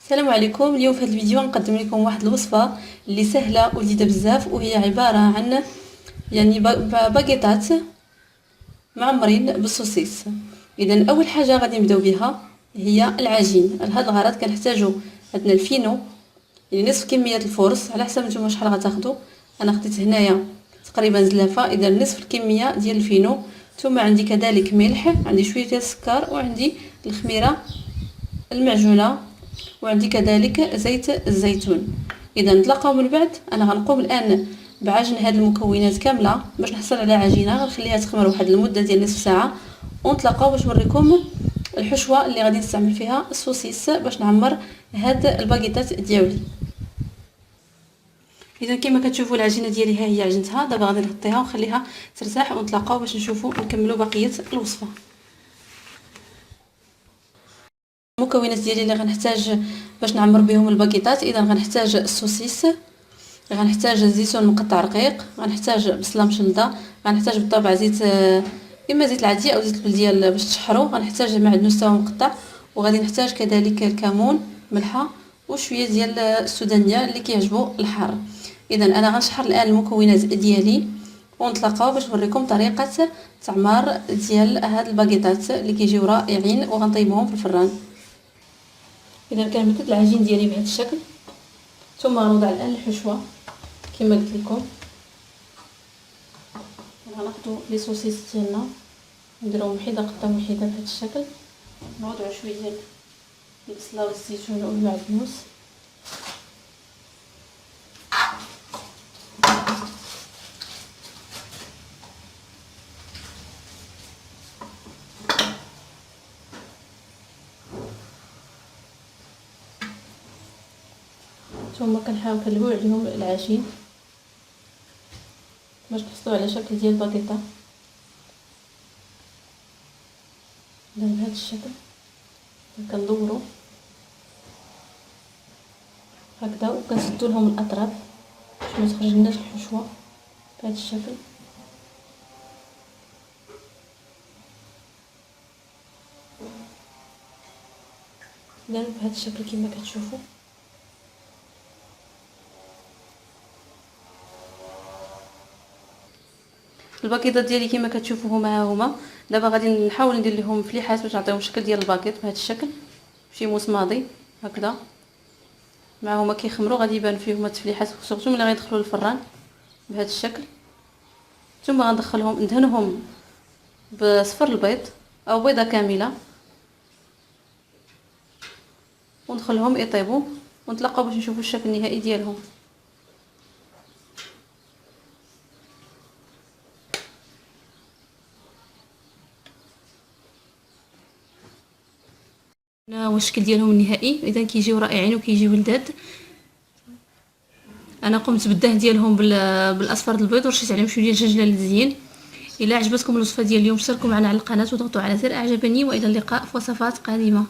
السلام عليكم. اليوم في هذا الفيديو نقدم لكم واحد الوصفه اللي سهله ولذيذه بزاف، وهي عباره عن باكيطات معمرين بالسوسيس. اذا اول حاجه غادي نبداو بها هي العجين. لهذا الغرض كنحتاجو عندنا الفينو، يعني نصف كميه الفرص على حسب نتوما شحال غتاخدوا. انا خديت هنايا تقريبا زلافه، اذا نصف الكميه ديال الفينو. ثم عندي كذلك ملح، عندي شويه ديال السكر، وعندي الخميره المعجونه، وعندي كذلك زيت الزيتون. اذا نتلاقاو من بعد. انا غنقوم الان بعجن هذه المكونات كامله باش نحصل على عجينه غنخليها تخمر واحد المده ديال نصف ساعه، ونتلاقاو باش نوريكم الحشوه اللي غادي نستعمل فيها السوسيس باش نعمر هاد الباكيطات ديالي. اذا كما كتشوفوا العجينه ديالي ها هي عجنتها. دابا غادي نغطيها ونخليها ترتاح، ونتلاقاو باش نشوفوا نكملوا بقيه الوصفه. المكونات ديالي اللي غنحتاج باش نعمر بهم الباكيطات، اذا غنحتاج السوسيس، غنحتاج الزيتون مقطع رقيق، غنحتاج بصله مشلده، غنحتاج بالطبع زيت، اما زيت العادي او زيت البلديه باش تشحروا، غنحتاج معدنوس تا مقطع، وغادي نحتاج كذلك الكمون، ملحه، وشويه ديال السودانيه اللي كيعجبوا الحار. اذا انا غنشحر الان المكونات ديالي، ونتلاقاو باش نوريكم طريقه تعمار ديال هاد الباكيطات اللي كيجيو رائعين، وغنطيبهم في الفران. اذا كنمدد العجين ديالي بهذا الشكل، ثم غنوضع الان الحشوه كما قلت لكم. غناخذوا لي سوسيس ديالنا نديروهم حيده قدام حيده بهذا الشكل، نوضعوا شويه ديال البصله والزيتون والمعدنوس، ثم كنحاول كنلوي عليهم العجين باش نحصلوا على شكل ديال الباكيطه بهذا الشكل. كندوروا هكذا وكنسدوا لهم الاطراف باش ما تخرجلناش الحشوه بهذا الشكل. اذا بهذا الشكل كما كتشوفوا. الباكيطات ديالي كما كتشوفوا هما. دابا غادي نحاول ندير لهم فليحات باش نعطيهم الشكل ديال الباكيط بهذا الشكل، شي مصماضي هكذا. مع هما كيخمروا غادي يبان فيهم التفليحات، سورتو ملي غيدخلوا للفران بهذا الشكل. ثم غندخلهم ندهنهم بصفر البيض او بيضه كامله، وندخلهم يطيبوا، ونتلاقاو باش نشوفوا الشكل النهائي ديالهم. هو الشكل ديالهم النهائي. اذا كيجيو رائعين وكيجيو لذاذ. انا قمت بالدهن ديالهم بالاصفر البيض، ورشيت عليهم شويه ديال للتزيين. الى عجبتكم الوصفه ديال اليوم اشتركوا معنا على القناه وضغطوا على زر اعجبني، والى اللقاء في وصفات قادمه.